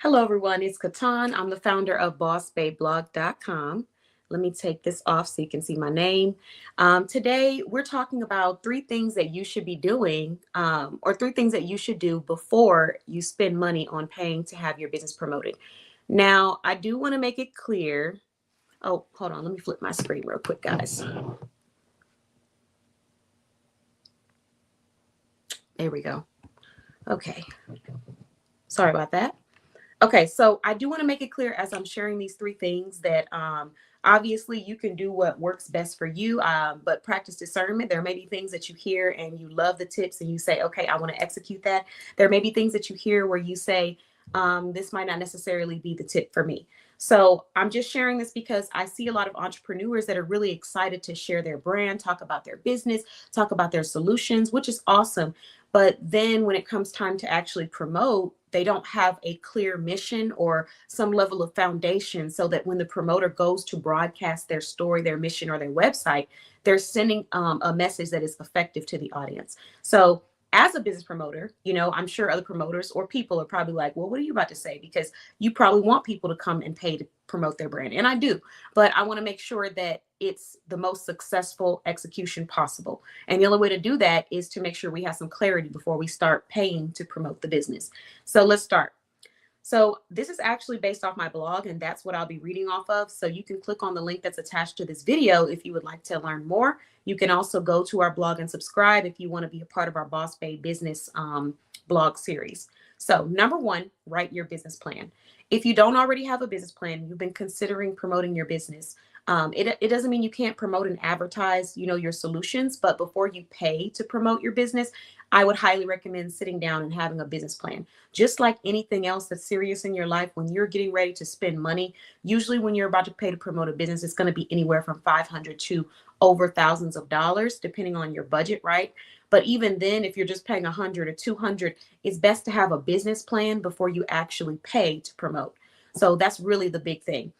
Hello, everyone. It's Katan. I'm the founder of BossBabeBlog.com. Let me take this off so you can see my name. Today, we're talking about three things that you should be doing, or three things that you should do before you spend money on paying to have your business promoted. Now, I do want to make it clear. Oh, hold on. Let me flip my screen real quick, guys. There we go. Okay. Sorry about that. Okay, so I do want to make it clear as I'm sharing these three things that obviously you can do what works best for you, but practice discernment. There may be things that you hear and you love the tips and you say, okay, I want to execute that. There may be things that you hear where you say, this might not necessarily be the tip for me. So I'm just sharing this because I see a lot of entrepreneurs that are really excited to share their brand, talk about their business, talk about their solutions, which is awesome. But then when it comes time to actually promote, they don't have a clear mission or some level of foundation so that when the promoter goes to broadcast their story, their mission, or their website, they're sending a message that is effective to the audience. So as a business promoter, I'm sure other promoters or people are probably like, well, what are you about to say? Because you probably want people to come and pay to promote their brand. And I do, but I want to make sure that it's the most successful execution possible. And the only way to do that is to make sure we have some clarity before we start paying to promote the business. So let's start. So this is actually based off my blog, and that's what I'll be reading off of. So you can click on the link that's attached to this video if you would like to learn more. You can also go to our blog and subscribe if you want to be a part of our Boss Babe business blog series. So number one, write your business plan. If you don't already have a business plan, you've been considering promoting your business. It doesn't mean you can't promote and advertise, your solutions, but before you pay to promote your business, I would highly recommend sitting down and having a business plan. Just like anything else that's serious in your life, when you're getting ready to spend money, usually when you're about to pay to promote a business, it's going to be anywhere from 500 to over thousands of dollars, depending on your budget, right? But even then, if you're just paying 100 or 200, it's best to have a business plan before you actually pay to promote. So that's really the big thing.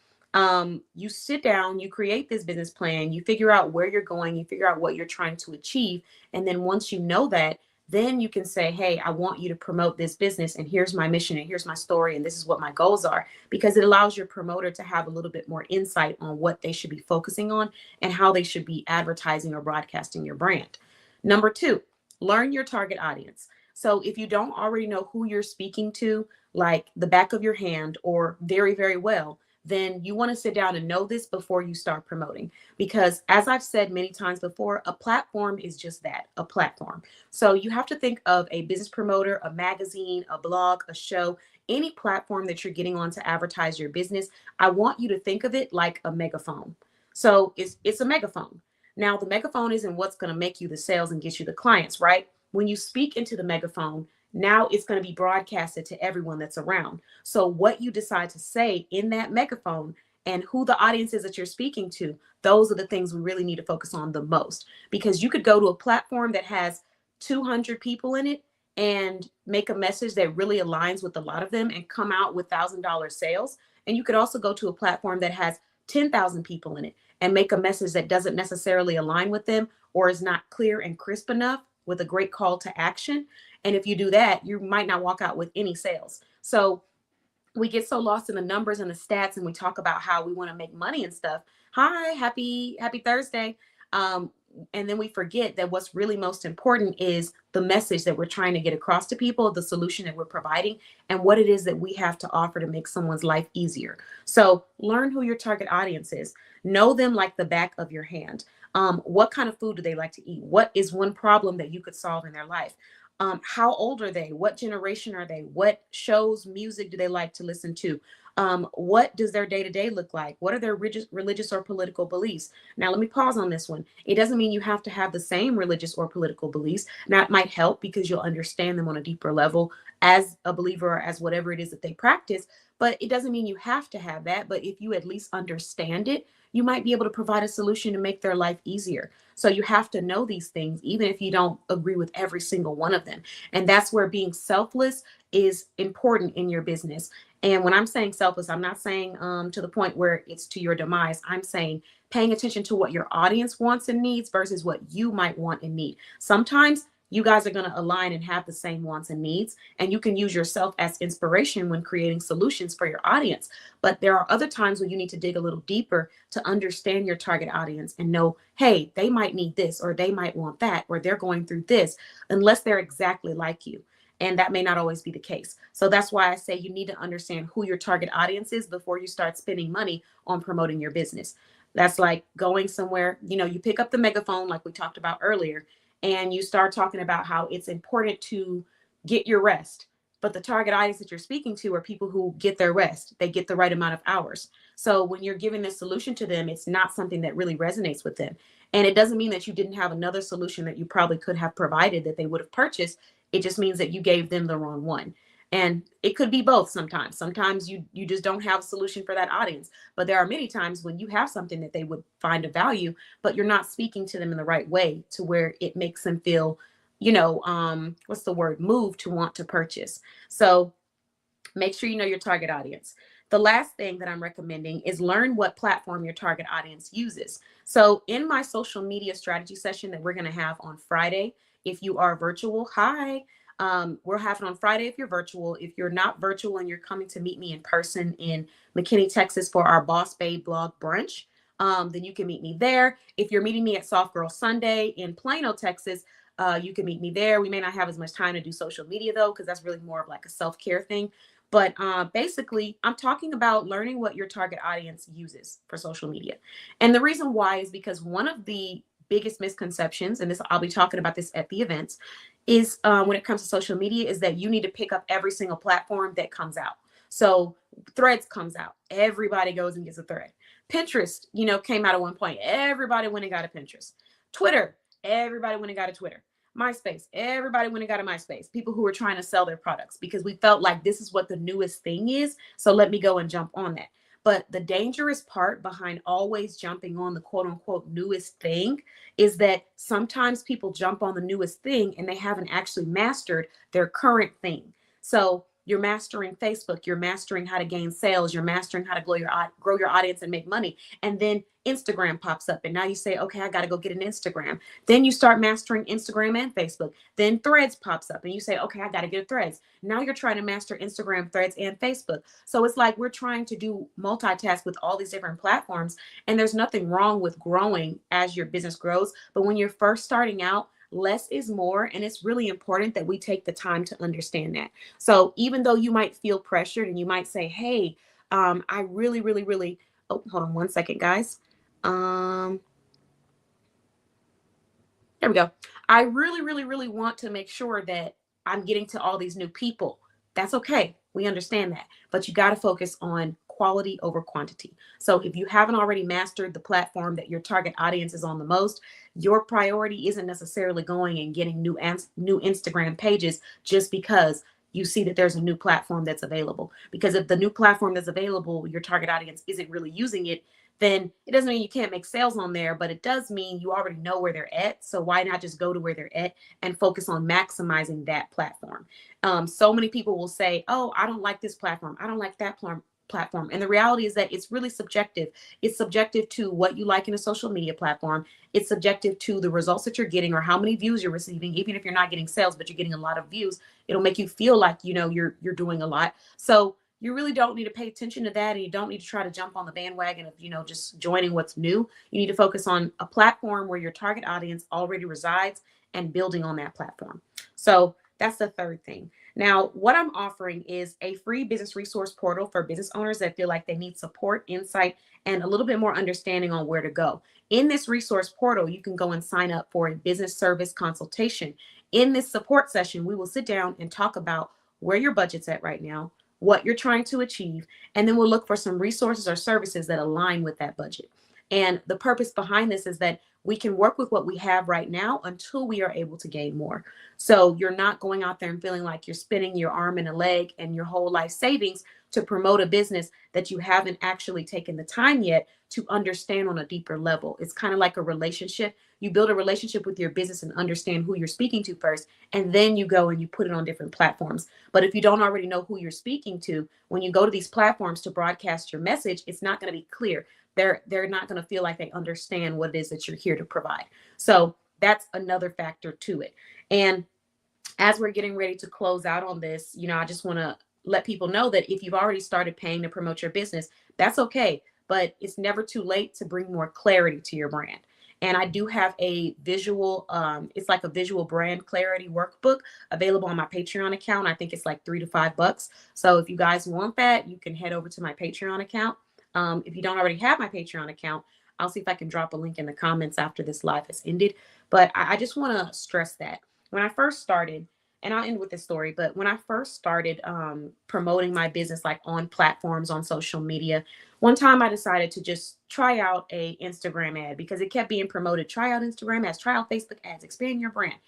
You sit down, you create this business plan, you figure out where you're going, you figure out what you're trying to achieve. And then once you know that, then you can say, hey, I want you to promote this business, and here's my mission, and here's my story, and this is what my goals are, because it allows your promoter to have a little bit more insight on what they should be focusing on and how they should be advertising or broadcasting your brand. Number two, learn your target audience. So if you don't already know who you're speaking to, like the back of your hand or very, very well, then you want to sit down and know this before you start promoting. Because as I've said many times before, a platform is just that, a platform. So you have to think of a business promoter, a magazine, a blog, a show, any platform that you're getting on to advertise your business. I want you to think of it like a megaphone. So it's a megaphone. Now, the megaphone isn't what's going to make you the sales and get you the clients, right? When you speak into the megaphone, now it's going to be broadcasted to everyone that's around. So what you decide to say in that megaphone and who the audience is that you're speaking to, those are the things we really need to focus on the most. Because you could go to a platform that has 200 people in it and make a message that really aligns with a lot of them and come out with $1,000 sales. And you could also go to a platform that has 10,000 people in it and make a message that doesn't necessarily align with them or is not clear and crisp enough with a great call to action. And if you do that, you might not walk out with any sales. So we get so lost in the numbers and the stats, and we talk about how we want to make money and stuff. Hi, happy Thursday. Um, and then we forget that what's really most important is the message that we're trying to get across to people, the solution that we're providing, and what it is that we have to offer to make someone's life easier. So learn who your target audience is. Know them like the back of your hand. What kind of food do they like to eat? What is one problem that you could solve in their life? How old are they? What generation are they? What shows, music do they like to listen to? What does their day-to-day look like? What are their religious or political beliefs? Now, let me pause on this one. It doesn't mean you have to have the same religious or political beliefs. Now, it might help because you'll understand them on a deeper level as a believer or as whatever it is that they practice. But it doesn't mean you have to have that. But if you at least understand it, you might be able to provide a solution to make their life easier. So you have to know these things, even if you don't agree with every single one of them. And that's where being selfless is important in your business. And when I'm saying selfless, I'm not saying to the point where it's to your demise. I'm saying paying attention to what your audience wants and needs versus what you might want and need. Sometimes you guys are going to align and have the same wants and needs. And you can use yourself as inspiration when creating solutions for your audience. But there are other times when you need to dig a little deeper to understand your target audience and know, hey, they might need this, or they might want that, or they're going through this, unless they're exactly like you. And that may not always be the case. So that's why I say you need to understand who your target audience is before you start spending money on promoting your business. That's like going somewhere, you pick up the megaphone, like we talked about earlier, and you start talking about how it's important to get your rest. But the target audience that you're speaking to are people who get their rest. They get the right amount of hours. So when you're giving this solution to them, it's not something that really resonates with them. And it doesn't mean that you didn't have another solution that you probably could have provided that they would have purchased. It just means that you gave them the wrong one. And it could be both sometimes. Sometimes you just don't have a solution for that audience. But there are many times when you have something that they would find of value, but you're not speaking to them in the right way to where it makes them feel, what's the word, moved to want to purchase. So make sure you know your target audience. The last thing that I'm recommending is learn what platform your target audience uses. So in my social media strategy session that we're going to have on Friday, if you are virtual, hi. We'll have it on Friday if you're virtual. If you're not virtual and you're coming to meet me in person in McKinney, Texas for our Boss Babe blog brunch, then you can meet me there. If you're meeting me at Soft Girl Sunday in Plano, Texas, you can meet me there. We may not have as much time to do social media though, because that's really more of like a self-care thing. But basically, I'm talking about learning what your target audience uses for social media. And the reason why is because one of the biggest misconceptions, and this I'll be talking about this at the events, is when it comes to social media, is that you need to pick up every single platform that comes out. So Threads comes out, everybody goes and gets a thread. Pinterest, came out at one point. Everybody went and got a Pinterest. Twitter, everybody went and got a Twitter. MySpace, everybody went and got a MySpace. People who were trying to sell their products because we felt like this is what the newest thing is. So let me go and jump on that. But the dangerous part behind always jumping on the quote unquote newest thing is that sometimes people jump on the newest thing and they haven't actually mastered their current thing. So you're mastering Facebook, you're mastering how to gain sales, you're mastering how to grow your audience and make money. And then Instagram pops up and now you say, okay, I got to go get an Instagram. Then you start mastering Instagram and Facebook. Then Threads pops up and you say, okay, I got to get a Threads. Now you're trying to master Instagram, Threads, and Facebook. So it's like we're trying to do multitask with all these different platforms. And there's nothing wrong with growing as your business grows. But when you're first starting out, less is more. And it's really important that we take the time to understand that. So even though you might feel pressured and you might say, hey, I really, really, really, oh, hold on one second, guys. There we go. I really, really, really want to make sure that I'm getting to all these new people. That's okay. We understand that. But you got to focus on quality over quantity. So if you haven't already mastered the platform that your target audience is on the most, your priority isn't necessarily going and getting new Instagram pages just because you see that there's a new platform that's available. Because if the new platform that's available, your target audience isn't really using it, then it doesn't mean you can't make sales on there, but it does mean you already know where they're at. So why not just go to where they're at and focus on maximizing that platform? So many people will say, oh, I don't like this platform. I don't like that platform. And the reality is that it's really subjective. It's subjective to what you like in a social media platform. It's subjective to the results that you're getting or how many views you're receiving. Even if you're not getting sales, but you're getting a lot of views, it'll make you feel like, you're doing a lot. So you really don't need to pay attention to that. And you don't need to try to jump on the bandwagon of, just joining what's new. You need to focus on a platform where your target audience already resides and building on that platform. So that's the third thing. Now, what I'm offering is a free business resource portal for business owners that feel like they need support, insight, and a little bit more understanding on where to go. In this resource portal, you can go and sign up for a business service consultation. In this support session, we will sit down and talk about where your budget's at right now, what you're trying to achieve, and then we'll look for some resources or services that align with that budget. And the purpose behind this is that we can work with what we have right now until we are able to gain more. So you're not going out there and feeling like you're spinning your arm and a leg and your whole life savings to promote a business that you haven't actually taken the time yet to understand on a deeper level. It's kind of like a relationship. You build a relationship with your business and understand who you're speaking to first, and then you go and you put it on different platforms. But if you don't already know who you're speaking to, when you go to these platforms to broadcast your message, it's not going to be clear. They're not going to feel like they understand what it is that you're here to provide. So that's another factor to it. And as we're getting ready to close out on this, I just want to let people know that if you've already started paying to promote your business, that's okay. But it's never too late to bring more clarity to your brand. And I do have a visual, it's like a visual brand clarity workbook available on my Patreon account. I think it's like $3 to $5. So if you guys want that, you can head over to my Patreon account. If you don't already have my Patreon account, I'll see if I can drop a link in the comments after this live has ended. But I just want to stress that when I first started, and I'll end with this story, but when I first started promoting my business, like on platforms on social media, one time I decided to just try out a Instagram ad because it kept being promoted. Try out Instagram ads, try out Facebook ads, expand your brand.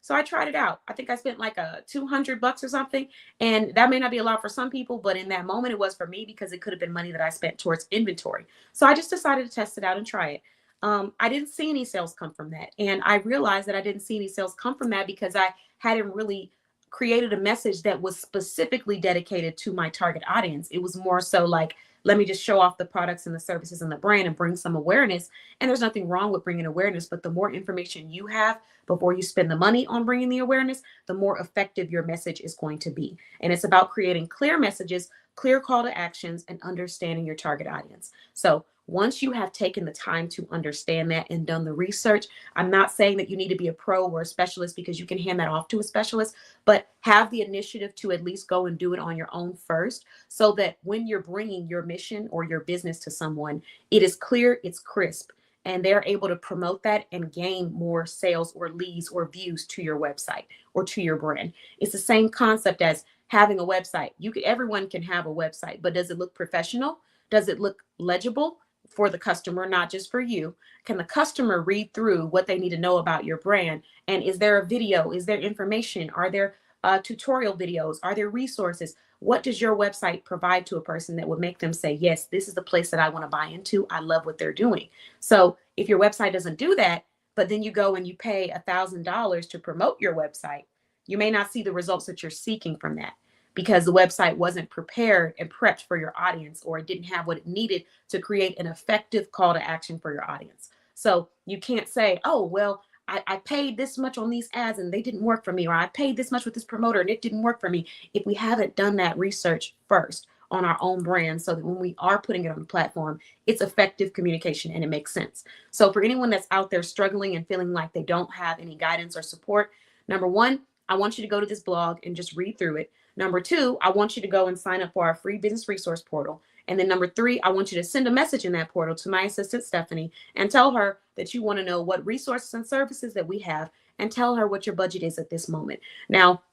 So I tried it out. I think I spent like a $200 or something. And that may not be a lot for some people, but in that moment it was for me because it could have been money that I spent towards inventory. So I just decided to test it out and try it. I didn't see any sales come from that. And I realized that I didn't see any sales come from that because I hadn't really created a message that was specifically dedicated to my target audience. It was more so like, let me just show off the products and the services and the brand and bring some awareness. And there's nothing wrong with bringing awareness, but the more information you have before you spend the money on bringing the awareness, the more effective your message is going to be. And it's about creating clear messages, clear call to actions, and understanding your target audience. So once you have taken the time to understand that and done the research, I'm not saying that you need to be a pro or a specialist because you can hand that off to a specialist, but have the initiative to at least go and do it on your own first so that when you're bringing your mission or your business to someone, it is clear, it's crisp, and they're able to promote that and gain more sales or leads or views to your website or to your brand. It's the same concept as having a website. Everyone can have a website, but does it look professional? Does it look legible for the customer, not just for you? Can the customer read through what they need to know about your brand? And is there a video? Is there information? Are there tutorial videos? Are there resources? What does your website provide to a person that would make them say, yes, this is the place that I want to buy into. I love what they're doing. So if your website doesn't do that, but then you go and you pay $1,000 to promote your website, you may not see the results that you're seeking from that because the website wasn't prepared and prepped for your audience, or it didn't have what it needed to create an effective call to action for your audience. So you can't say, oh, well, I paid this much on these ads and they didn't work for me, or I paid this much with this promoter and it didn't work for me, if we haven't done that research first on our own brand so that when we are putting it on the platform, it's effective communication and it makes sense. So for anyone that's out there struggling and feeling like they don't have any guidance or support, number one, I want you to go to this blog and just read through it. Number two, I want you to go and sign up for our free business resource portal. And then number three, I want you to send a message in that portal to my assistant, Stephanie, and tell her that you want to know what resources and services that we have, and tell her what your budget is at this moment. Now,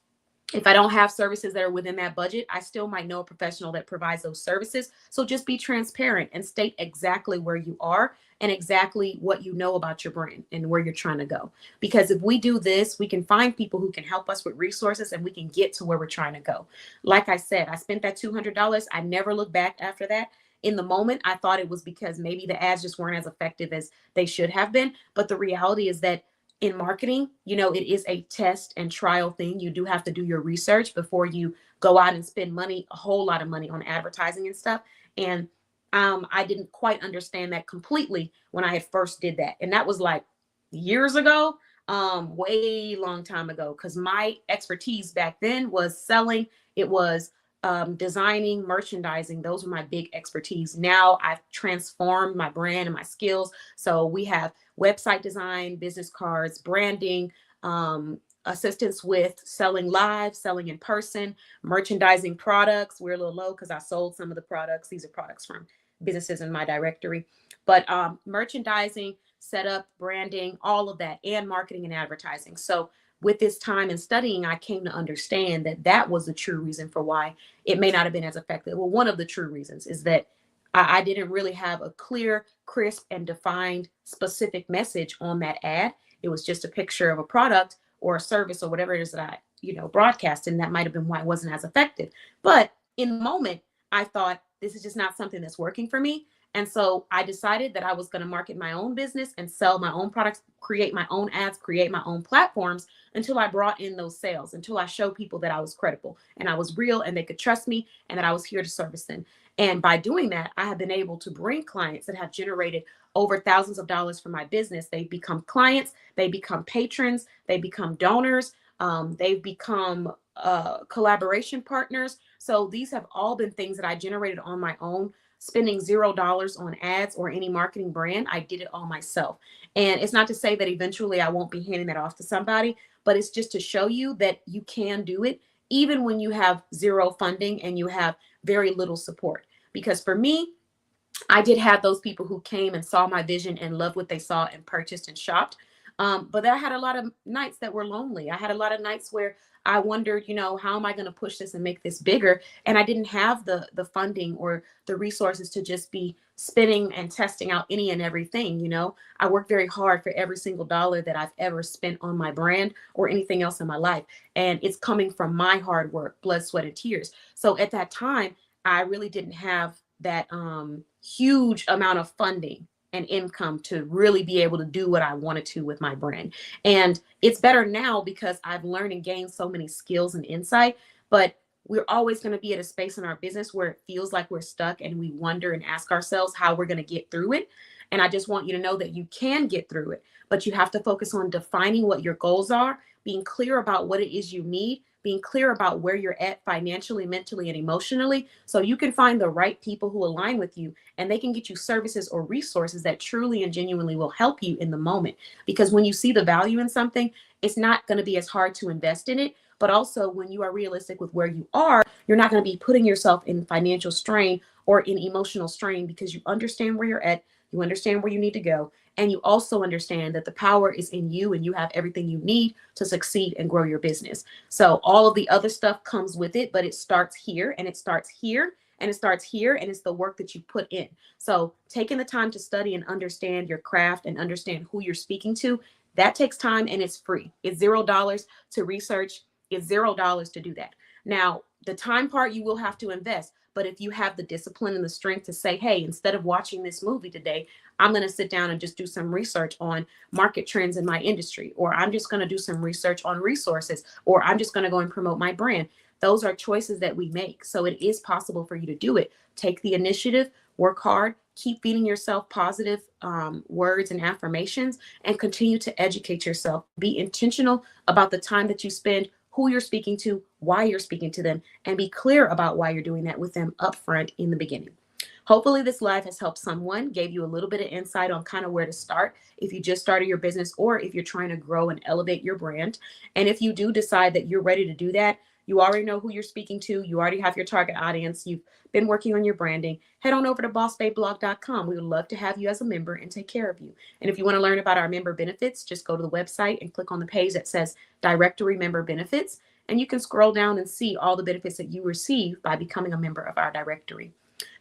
if I don't have services that are within that budget, I still might know a professional that provides those services. So just be transparent and state exactly where you are and exactly what you know about your brand and where you're trying to go. Because if we do this, we can find people who can help us with resources and we can get to where we're trying to go. Like I said, I spent that $200. I never looked back after that. In the moment, I thought it was because maybe the ads just weren't as effective as they should have been. But the reality is that in marketing, it is a test and trial thing. You do have to do your research before you go out and spend money, a whole lot of money on advertising and stuff. And I didn't quite understand that completely when I had first did that. And that was like years ago, way long time ago, because my expertise back then was selling. It was designing, merchandising. Those were my big expertise. Now I've transformed my brand and my skills. So we have website design, business cards, branding, assistance with selling live, selling in person, merchandising products. We're a little low because I sold some of the products. These are products from businesses in my directory, but merchandising, setup, branding, all of that, and marketing and advertising. So with this time and studying, I came to understand that that was the true reason for why it may not have been as effective. Well, one of the true reasons is that I didn't really have a clear, crisp, and defined specific message on that ad. It was just a picture of a product or a service or whatever it is that I, broadcast. And that might have been why it wasn't as effective. But in the moment, I thought this is just not something that's working for me. And so I decided that I was going to market my own business and sell my own products, create my own ads, create my own platforms until I brought in those sales, until I showed people that I was credible and I was real and they could trust me and that I was here to service them. And by doing that, I have been able to bring clients that have generated over thousands of dollars for my business. They become clients, they become patrons, they become donors, they've become collaboration partners. So these have all been things that I generated on my own, spending $0 on ads or any marketing brand. I did it all myself. And it's not to say that eventually I won't be handing that off to somebody, but it's just to show you that you can do it even when you have zero funding and you have very little support. Because for me, I did have those people who came and saw my vision and loved what they saw and purchased and shopped. But I had a lot of nights that were lonely. I had a lot of nights where I wondered, how am I going to push this and make this bigger? And I didn't have the funding or the resources to just be spinning and testing out any and everything. I worked very hard for every single dollar that I've ever spent on my brand or anything else in my life. And it's coming from my hard work, blood, sweat, and tears. So at that time, I really didn't have that huge amount of funding and income to really be able to do what I wanted to with my brand. And it's better now because I've learned and gained so many skills and insight, but we're always going to be at a space in our business where it feels like we're stuck and we wonder and ask ourselves how we're going to get through it. And I just want you to know that you can get through it, but you have to focus on defining what your goals are, being clear about what it is you need, being clear about where you're at financially, mentally, and emotionally, so you can find the right people who align with you and they can get you services or resources that truly and genuinely will help you in the moment. Because when you see the value in something, it's not going to be as hard to invest in it. But also, when you are realistic with where you are, you're not going to be putting yourself in financial strain or in emotional strain because you understand where you're at, you understand where you need to go, and you also understand that the power is in you and you have everything you need to succeed and grow your business. So all of the other stuff comes with it, but it starts here and it starts here and it starts here, and it's the work that you put in. So taking the time to study and understand your craft and understand who you're speaking to, that takes time and it's free. It's $0 to research. It's $0 to do that. Now, the time part you will have to invest, but if you have the discipline and the strength to say, hey, instead of watching this movie today, I'm going to sit down and just do some research on market trends in my industry, or I'm just going to do some research on resources, or I'm just going to go and promote my brand. Those are choices that we make. So it is possible for you to do it. Take the initiative, work hard, keep feeding yourself positive words and affirmations, and continue to educate yourself. Be intentional about the time that you spend, who you're speaking to, why you're speaking to them, and be clear about why you're doing that with them upfront in the beginning. Hopefully this live has helped someone, gave you a little bit of insight on kind of where to start if you just started your business or if you're trying to grow and elevate your brand. And if you do decide that you're ready to do that, you already know who you're speaking to, you already have your target audience, you've been working on your branding, head on over to bossbabeblog.com. We would love to have you as a member and take care of you. And if you want to learn about our member benefits, just go to the website and click on the page that says Directory Member Benefits, and you can scroll down and see all the benefits that you receive by becoming a member of our directory.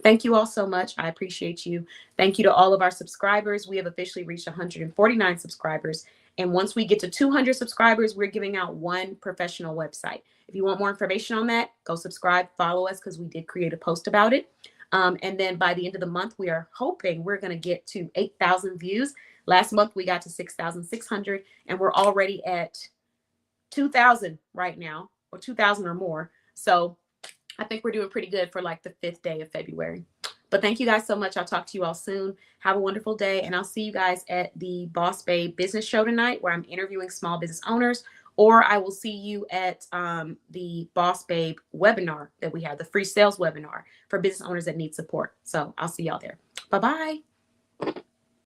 Thank you all so much. I appreciate you. Thank you to all of our subscribers. We have officially reached 149 subscribers. And once we get to 200 subscribers, we're giving out one professional website. If you want more information on that, go subscribe, follow us, because we did create a post about it. And then by the end of the month, we are hoping we're going to get to 8,000 views. Last month, we got to 6,600, and we're already at 2,000 right now, or 2,000 or more. So I think we're doing pretty good for like the 5th day of February. But thank you guys so much. I'll talk to you all soon. Have a wonderful day. And I'll see you guys at the Boss Babe Business Show tonight, where I'm interviewing small business owners. Or I will see you at the Boss Babe webinar that we have, the free sales webinar for business owners that need support. So I'll see y'all there. Bye-bye.